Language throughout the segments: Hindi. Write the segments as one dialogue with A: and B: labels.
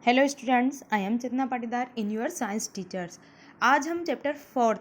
A: Hello students, I am Chetna Patidar in your science teachers. आज हम chapter 4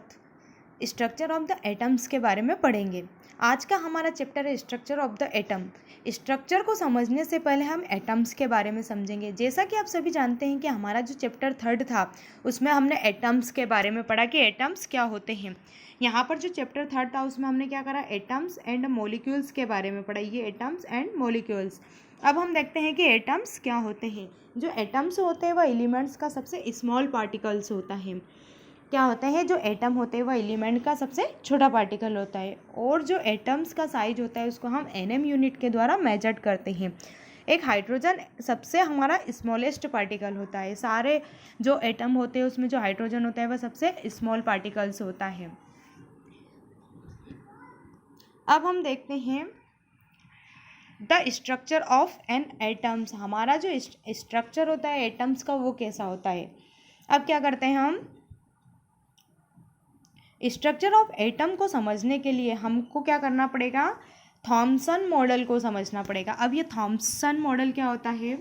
A: structure of the atoms के बारे में पढ़ेंगे। आज का हमारा चैप्टर है structure of the atom. Structure को समझने से पहले हम एटम्स के बारे में समझेंगे। जैसा कि आप सभी जानते हैं कि हमारा जो चैप्टर 3 था उसमें हमने एटम्स के बारे में पढ़ा कि एटम्स क्या होते हैं। यहाँ पर जो चैप्टर 3 था उसमें हमने क्या करा, एटम्स एंड मॉलिक्यूल्स के बारे में पढ़ा। ये एटम्स एंड मॉलिक्यूल्स। अब हम देखते हैं कि एटम्स क्या होते हैं। जो एटम्स होते हैं वह एलिमेंट्स का सबसे स्मॉल पार्टिकल्स होता है। क्या होते हैं, जो एटम होते हैं वह एलिमेंट का सबसे छोटा पार्टिकल होता है। और जो एटम्स का साइज होता है उसको हम एनएम यूनिट के द्वारा मेजर करते हैं। एक हाइड्रोजन सबसे हमारा स्मॉलेस्ट पार्टिकल होता है। सारे जो एटम होते हैं उसमें जो हाइड्रोजन होता है वह सबसे स्मॉल पार्टिकल्स होता है। अब हम देखते हैं the structure of an atoms. हमारा जो स्ट्रक्चर होता है एटम्स का वो कैसा होता है। अब क्या करते हैं, हम स्ट्रक्चर ऑफ एटम को समझने के लिए हमको क्या करना पड़ेगा, थॉमसन मॉडल को समझना पड़ेगा। अब ये थॉमसन मॉडल क्या होता है,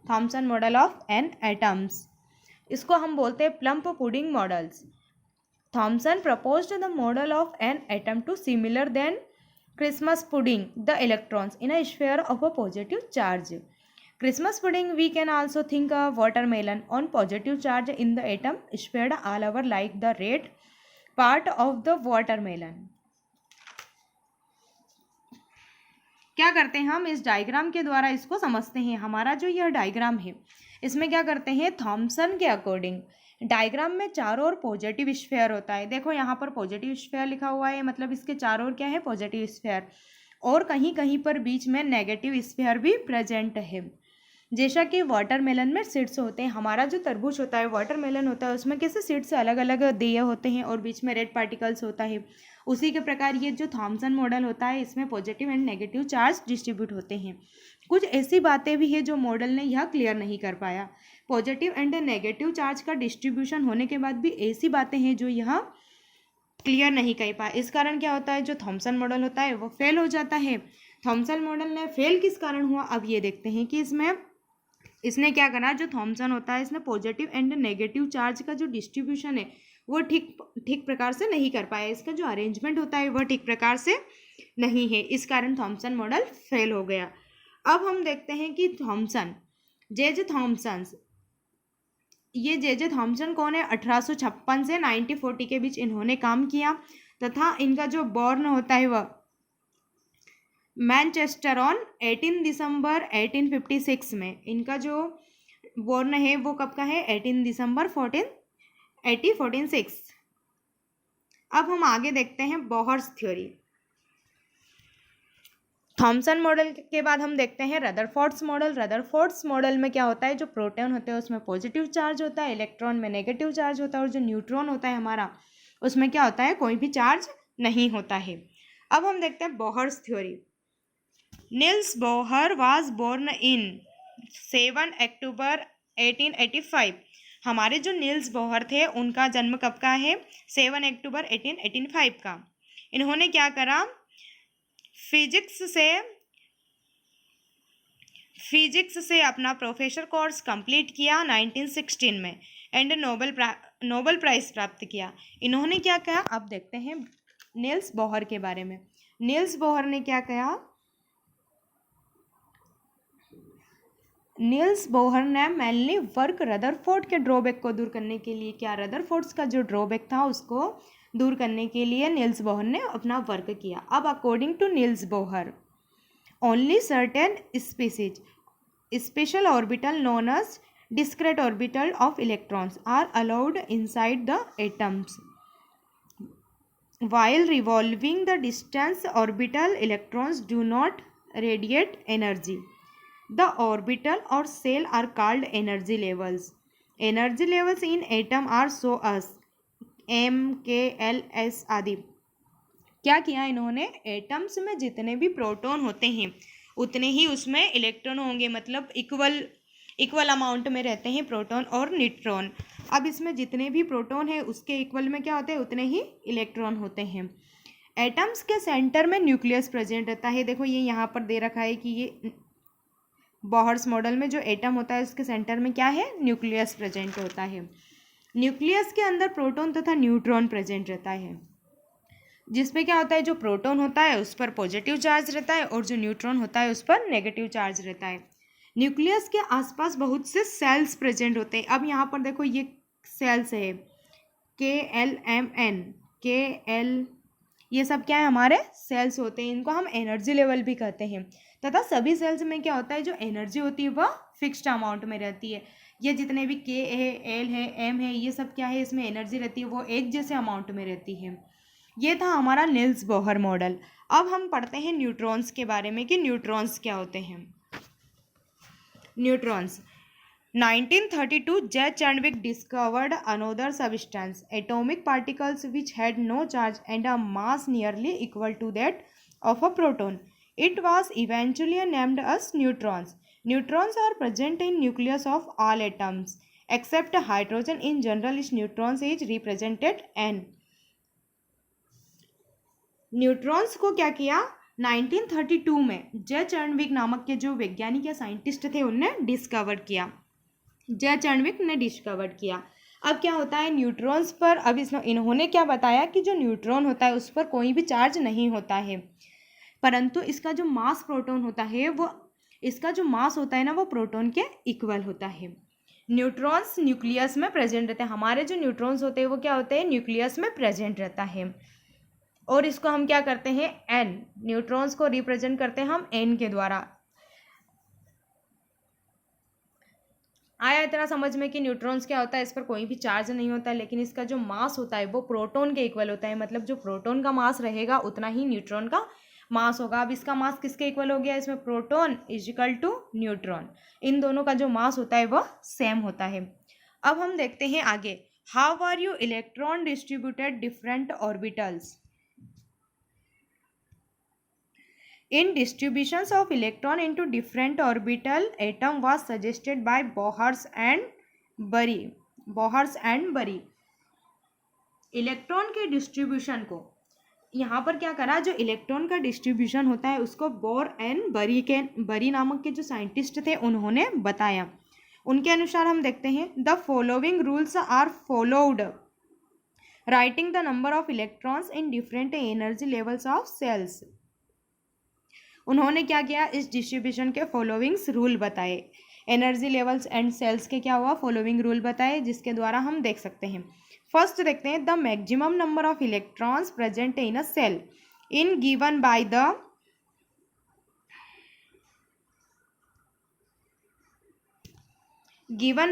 A: Thomson model of an atoms, इसको हम बोलते हैं plum pudding models. Thomson proposed the model of an atom to similar than Christmas pudding the electrons in a sphere of a positive charge. Christmas pudding we can also think of watermelon on positive charge in the atom spread all over like the red part of the watermelon. क्या करते हैं, हम इस डायग्राम के द्वारा इसको समझते हैं। हमारा जो यह डायग्राम है इसमें क्या करते हैं, थॉमसन के अकॉर्डिंग डायग्राम में चारों ओर पॉजिटिव स्फीयर होता है। देखो यहाँ पर पॉजिटिव स्फीयर लिखा हुआ है, मतलब इसके चारों ओर क्या है, पॉजिटिव स्फीयर। और कहीं कहीं पर बीच में नेगेटिव स्फीयर भी प्रेजेंट है। जैसा कि वाटरमेलन में सीड्स होते हैं, हमारा जो तरबूज होता है वाटरमेलन होता है उसमें कैसे सीड्स अलग अलग दिए होते हैं और बीच में रेड पार्टिकल्स होता है। उसी के प्रकार ये जो थॉमसन मॉडल होता है इसमें positive and negative charge distribute होते हैं। कुछ ऐसी बातें भी है जो मॉडल ने यह क्लियर नहीं कर पाया। पॉजिटिव एंड नेगेटिव चार्ज का डिस्ट्रीब्यूशन होने के बाद भी ऐसी बातें हैं जो यह क्लियर नहीं कर पाया। इस कारण क्या होता है, जो थॉमसन मॉडल होता है वो फेल हो जाता है। थॉमसन मॉडल ने फेल किस कारण हुआ, अब ये देखते हैं कि इसने क्या करा, जो थॉमसन होता है इसने पॉजिटिव एंड नेगेटिव चार्ज का जो डिस्ट्रीब्यूशन है वो ठीक प्रकार से नहीं कर पाया। इसका जो अरेंजमेंट होता है वह ठीक प्रकार से नहीं है, इस कारण थॉमसन मॉडल फेल हो गया। अब हम देखते हैं कि थॉमसन जे थॉमसन, ये जे थॉमसन कौन है, 1856 से 1940 के बीच इन्होंने काम किया तथा इनका जो बॉर्न होता है वह मैनचेस्टर ऑन 18 दिसंबर 1856 में। इनका जो बॉर्न है वो कब का है, 18 दिसंबर 1846। अब हम आगे देखते हैं बोहर्स थ्योरी। थॉमसन मॉडल के बाद हम देखते हैं रदरफोर्ड्स मॉडल। रदरफोर्ड्स मॉडल में क्या होता है, जो प्रोटॉन होते हैं उसमें पॉजिटिव चार्ज होता है, इलेक्ट्रॉन में नेगेटिव चार्ज होता है और जो न्यूट्रॉन होता है हमारा उसमें क्या होता है, कोई भी चार्ज नहीं होता है। अब हम देखते हैं Bohr's theory. Niels Bohr was born in 7 October 1885। हमारे जो नील्स बोहर थे उनका जन्म कब का है, 7 अक्टूबर 1885 का। इन्होंने क्या करा, फिजिक्स से अपना प्रोफेसर कोर्स कंप्लीट किया 1916 में एंड नोबेल प्राइज प्राप्त किया। इन्होंने क्या किया, अब देखते हैं नील्स बोहर के बारे में। नील्स बोहर ने क्या किया, नील्स बोहर ने मेनली वर्क रदरफोर्ड के ड्रॉबैक को दूर करने के लिए किया। रदरफोर्ड्स का जो ड्रॉबैक था उसको दूर करने के लिए नील्स बोहर ने अपना वर्क किया। अब according to Niels Bohr, only certain species special orbital known as discrete orbital of electrons are allowed inside the atoms while revolving the distance orbital electrons do not radiate energy. The orbital or cell are called energy levels. Energy levels in atom are so as M, K, L, S आदि। क्या किया इन्होंने, एटम्स में जितने भी प्रोटॉन होते हैं उतने ही उसमें इलेक्ट्रॉन होंगे, मतलब इक्वल अमाउंट में रहते हैं प्रोटॉन और न्यूट्रॉन। अब इसमें जितने भी प्रोटॉन है उसके इक्वल में क्या होते हैं, उतने ही इलेक्ट्रॉन होते हैं। एटम्स के सेंटर में न्यूक्लियस प्रेजेंट रहता है। देखो ये यहाँ पर दे रखा है कि ये बोहर्स मॉडल में जो एटम होता है उसके सेंटर में क्या है, न्यूक्लियस प्रेजेंट होता है। न्यूक्लियस के अंदर प्रोटॉन तथा न्यूट्रॉन प्रेजेंट रहता है, जिसमें क्या होता है, जो प्रोटॉन होता है उस पर पॉजिटिव चार्ज रहता है और जो न्यूट्रॉन होता है उस पर नेगेटिव चार्ज रहता है। न्यूक्लियस के आसपास बहुत से सेल्स प्रेजेंट होते हैं। अब यहाँ पर देखो ये सेल्स है KLMN KL, ये सब क्या है, हमारे सेल्स होते हैं। इनको हम एनर्जी लेवल भी कहते हैं। तथा सभी सेल्स में क्या होता है, जो एनर्जी होती है वह फिक्स्ड अमाउंट में रहती है। ये जितने भी K है, L है, M है, ये सब क्या है, इसमें एनर्जी रहती है वो एक जैसे अमाउंट में रहती है। ये था हमारा नील्स बोहर मॉडल। अब हम पढ़ते हैं न्यूट्रॉन्स के बारे में कि न्यूट्रॉन्स क्या होते हैं। Neutrons 1932 J. Chadwick discovered another substance, atomic particles which had no charge and a mass nearly equal to that of a proton. It was eventually named as neutrons. Neutrons are present in nucleus of all atoms except hydrogen. In general, its neutrons is represented N. Neutrons को क्या किया, 1932 में जे चैडविक नामक के जो वैज्ञानिक या साइंटिस्ट थे उनने डिस्कवर किया। जे चैडविक ने डिस्कवर किया। अब क्या होता है न्यूट्रॉन्स पर, अब इन्होंने क्या बताया कि जो न्यूट्रॉन होता है उस पर कोई भी चार्ज नहीं होता है, परंतु इसका जो मास प्रोटॉन होता है वो, इसका जो मास होता है ना वो प्रोटॉन के इक्वल होता है। न्यूट्रॉन्स न्यूक्लियस में प्रेजेंट रहते हैं। हमारे जो न्यूट्रॉन्स होते हैं वो क्या होते हैं, न्यूक्लियस में प्रेजेंट रहता है। और इसको हम क्या करते हैं, N, न्यूट्रॉन्स को रिप्रेजेंट करते हैं हम N के द्वारा। आया इतना समझ में कि न्यूट्रॉन्स क्या होता है, इस पर कोई भी चार्ज नहीं होता है, लेकिन इसका जो मास होता है वो प्रोटॉन के इक्वल होता है। मतलब जो प्रोटॉन का मास रहेगा उतना ही न्यूट्रॉन का मास होगा। अब इसका मास किसके इक्वल हो गया, इसमें proton is equal to neutron, इन दोनों का जो मास होता है वह सेम होता है। अब हम देखते हैं आगे, how are you electron distributed different orbitals. In distributions of electron into different orbital atom was suggested by Bohrs and Bury. Bohrs and Bury. Electron के डिस्ट्रीब्यूशन को यहाँ पर क्या करा, जो इलेक्ट्रॉन का डिस्ट्रीब्यूशन होता है उसको बोर एंड बरी नामक के जो साइंटिस्ट थे उन्होंने बताया। उनके अनुसार हम देखते हैं, the following rules are followed writing the number of electrons in different energy levels of shells. उन्होंने क्या किया, इस डिस्ट्रीब्यूशन के फॉलोइंग्स रूल बताए, एनर्जी लेवल्स एंड सेल्स के क्या हुआ, फॉलोइंग रूल बताए, जिसके द्वारा हम देख सकते हैं। फर्स्ट देखते हैं, the maximum number of electrons present in a shell in given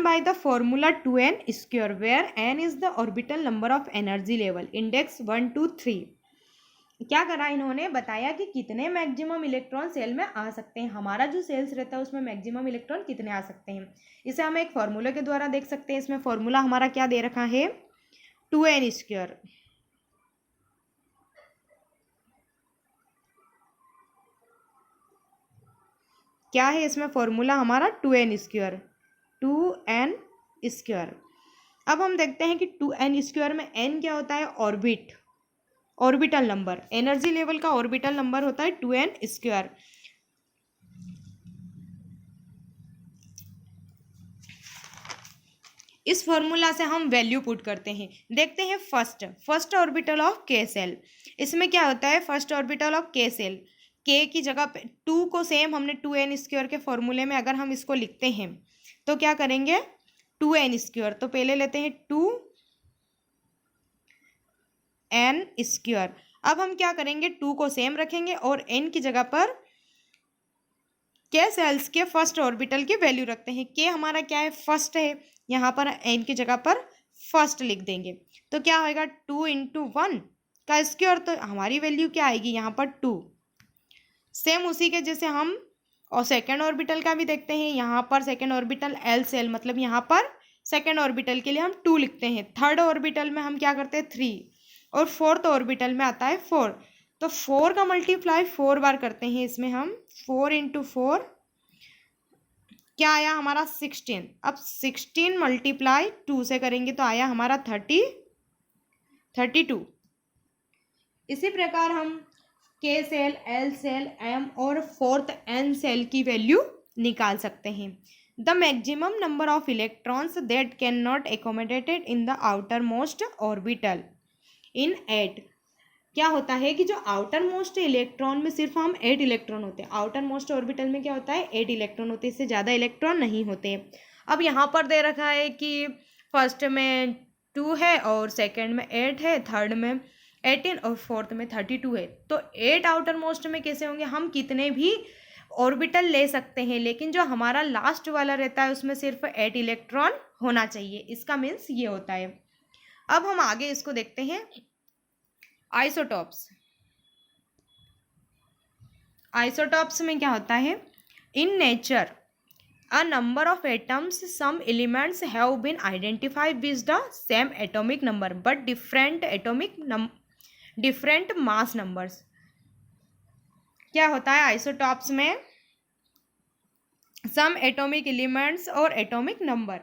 A: by the formula 2n² where n is the orbital number of energy level, index 1 to 3। क्या करा, इन्होंने बताया कि कितने मैक्सिमम इलेक्ट्रॉन सेल में आ सकते हैं। हमारा जो सेल्स रहता है उसमें मैक्सिमम इलेक्ट्रॉन कितने आ सकते हैं, इसे हम एक फॉर्मूला के द्वारा देख सकते हैं। इसमें फॉर्मूला हमारा क्या दे रखा है, 2n²। क्या है इसमें फॉर्मूला हमारा, 2n²। 2n²। अब हम देखते हैं कि 2n² में n क्या होता है, ऑर्बिटल नंबर, एनर्जी लेवल का ऑर्बिटल नंबर होता है 2n²। इस फॉर्मूला से हम वैल्यू पुट करते हैं। देखते हैं first orbital of K shell. इसमें क्या होता है, first orbital of K shell, K की जगह पे 2 को सेम हमने 2n² के फॉर्मूले में अगर हम इसको लिखते हैं तो क्या करेंगे, 2n², तो पहले लेते हैं 2n²। अब हम क्या करेंगे, 2 को सेम रखेंगे और n की जगह पर K सेल्स के फर्स्ट ऑर्बिटल की वैल्यू रखते हैं। K हमारा क्या है, फर्स्ट है, यहाँ पर n की जगह पर फर्स्ट लिख देंगे तो क्या होएगा, 2 × 1 का स्क्वायर, तो हमारी वैल्यू क्या आएगी यहाँ पर 2। सेम उसी के जैसे हम और सेकेंड ऑर्बिटल का भी देखते हैं। यहाँ पर सेकेंड ऑर्बिटल L सेल, मतलब यहाँ पर सेकेंड ऑर्बिटल के लिए हम 2 लिखते हैं। थर्ड ऑर्बिटल में हम क्या करते हैं, 3, और फोर्थ ऑर्बिटल में आता है 4, तो 4 का मल्टीप्लाई 4 बार करते हैं। इसमें हम 4 × 4 क्या आया हमारा, 16। अब 16 मल्टीप्लाई 2 से करेंगे तो आया हमारा 32। इसी प्रकार हम K shell, L shell, M और फोर्थ N सेल की वैल्यू निकाल सकते हैं। The maximum number of electrons that can not accommodated in the outermost orbital in 8। क्या होता है कि जो आउटर मोस्ट इलेक्ट्रॉन में सिर्फ हम 8 इलेक्ट्रॉन होते हैं, आउटर मोस्ट ऑर्बिटल में क्या होता है 8 इलेक्ट्रॉन होते हैं, इससे ज़्यादा इलेक्ट्रॉन नहीं होते। अब यहाँ पर दे रखा है कि फर्स्ट में 2 है और सेकंड में 8 है, थर्ड में 18 और फोर्थ में 32 है। तो 8 आउटर मोस्ट में कैसे होंगे, हम कितने भी ऑर्बिटल ले सकते हैं, लेकिन जो हमारा लास्ट वाला रहता है उसमें सिर्फ 8 इलेक्ट्रॉन होना चाहिए, इसका मीन्स ये होता है। अब हम आगे इसको देखते हैं, आइसोटॉप्स। आइसोटॉप्स में क्या होता है, in nature a number of atoms, some elements have been identified with the same atomic number but different mass numbers। क्या होता है आइसोटॉप्स में, सम एटॉमिक एलिमेंट्स और एटॉमिक नंबर।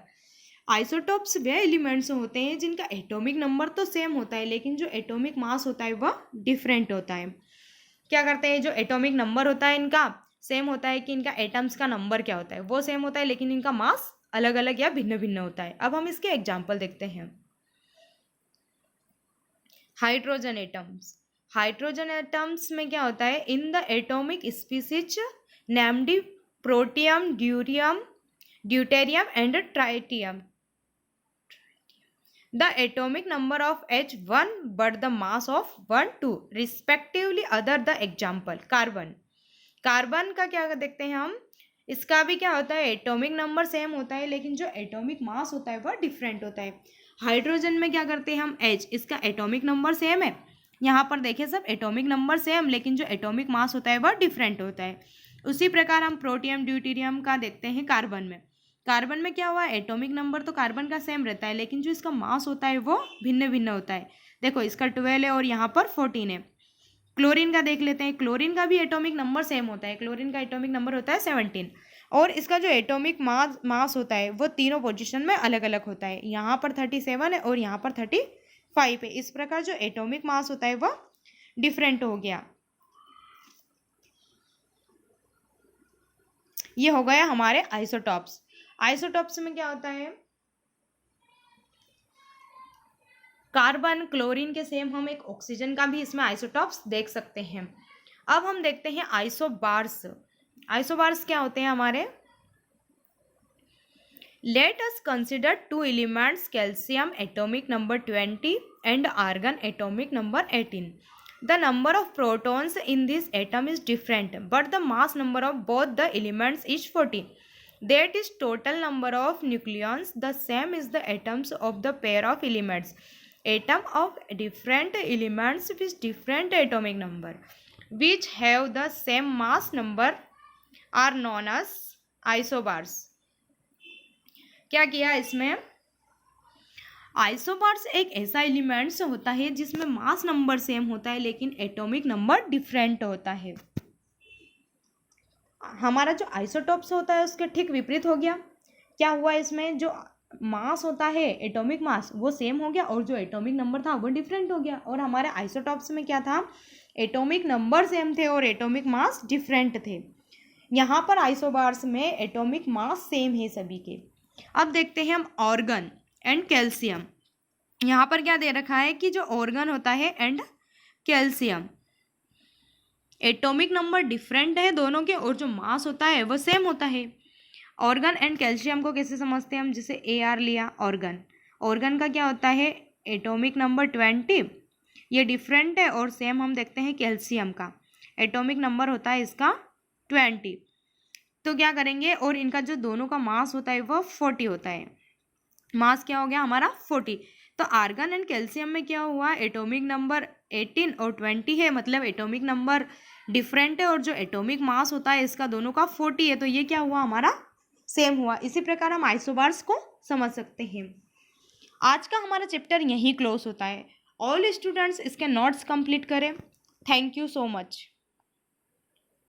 A: आइसोटॉप्स वे एलिमेंट्स होते हैं जिनका एटॉमिक नंबर तो सेम होता है लेकिन जो एटॉमिक मास होता है वह डिफरेंट होता है। क्या करते हैं, जो एटॉमिक नंबर होता है इनका सेम होता है कि इनका एटम्स का नंबर क्या होता है वो सेम होता है, लेकिन इनका मास अलग अलग या भिन्न भिन्न होता है। अब हम इसके एग्जाम्पल देखते हैं। Hydrogen atoms. हाइड्रोजन एटम्स में क्या होता है, in the atomic species named protium, deuterium and tritium, the atomic number of H1 but the mass of 1 2 respectively other the example carbon. Carbon का क्या देखते हैं हम, इसका भी क्या होता है एटॉमिक नंबर सेम होता है लेकिन जो एटॉमिक मास होता है वह डिफरेंट होता है। हाइड्रोजन में क्या करते हैं हम H, इसका एटॉमिक नंबर सेम है, यहाँ पर देखें सब एटॉमिक नंबर सेम लेकिन जो एटॉमिक मास होता है वह डिफरेंट होता है। उसी प्रकार हम प्रोटियम ड्यूटेरियम का देखते हैं कार्बन में। कार्बन में क्या हुआ, एटॉमिक नंबर तो कार्बन का सेम रहता है लेकिन जो इसका मास होता है वो भिन्न भिन्न होता है। देखो इसका 12 है और यहाँ पर 14 है। क्लोरीन का देख लेते हैं, क्लोरीन का भी एटॉमिक नंबर सेम होता है, क्लोरीन का एटॉमिक नंबर होता है 17 और इसका जो एटॉमिक मास होता है वो तीनों पोजीशन में अलग अलग होता है, यहाँ पर 37 है और यहाँ पर 35 है। इस प्रकार जो एटॉमिक मास होता है वह डिफरेंट हो गया। ये हो गया हमारे आइसोटॉप्स। आइसोटॉप्स में क्या होता है, कार्बन क्लोरीन के सेम हम एक ऑक्सीजन का भी इसमें आइसोटॉप्स देख सकते हैं। अब हम देखते हैं आइसोबार्स। आइसोबार्स क्या होते हैं हमारे, let us consider 2 elements, calcium atomic number 20 and argon atomic number 18। The number of protons in this atom is different but the mass number of both the elements is 40. That is total number of nucleons the same is the atoms of the pair of elements. Atom of different elements with different atomic number which have the same mass number are known as isobars। क्या किया इसमें, आइसोबार्स एक ऐसा एलिमेंट्स होता है जिसमें मास नंबर सेम होता है लेकिन एटॉमिक नंबर डिफरेंट होता है। हमारा जो आइसोटॉप्स होता है उसके ठीक विपरीत हो गया। क्या हुआ, इसमें जो मास होता है एटॉमिक मास वो सेम हो गया और जो एटॉमिक नंबर था वो डिफरेंट हो गया। और हमारे आइसोटॉप्स में क्या था, एटॉमिक नंबर सेम थे और एटॉमिक मास डिफरेंट थे। यहाँ पर आइसोबार्स में एटॉमिक मास सेम है सभी के। अब देखते हैं हम ऑर्गन एंड कैल्शियम। यहाँ पर क्या दे रखा है कि जो ऑर्गन होता है and calcium, atomic number different है दोनों के और जो मास होता है वो सेम होता है। ऑर्गन एंड कैल्शियम को कैसे समझते हैं हम, जैसे AR लिया ऑर्गन, ऑर्गन का क्या होता है एटॉमिक नंबर 20, ये डिफरेंट है और सेम हम देखते हैं कैल्शियम का एटॉमिक नंबर होता है इसका 20। तो क्या करेंगे, और इनका जो दोनों का मास होता है वो 40 होता है, मास क्या हो गया हमारा 40। तो आर्गन एंड कैल्शियम में क्या हुआ, एटॉमिक नंबर 18 और 20 है, मतलब एटॉमिक नंबर डिफरेंट है और जो एटॉमिक मास होता है इसका दोनों का 40 है, तो ये क्या हुआ हमारा सेम हुआ। इसी प्रकार हम आइसोबार्स को समझ सकते हैं। आज का हमारा चैप्टर यहीं क्लोज होता है। ऑल स्टूडेंट्स इसके नोट्स कंप्लीट करें। Thank you so much.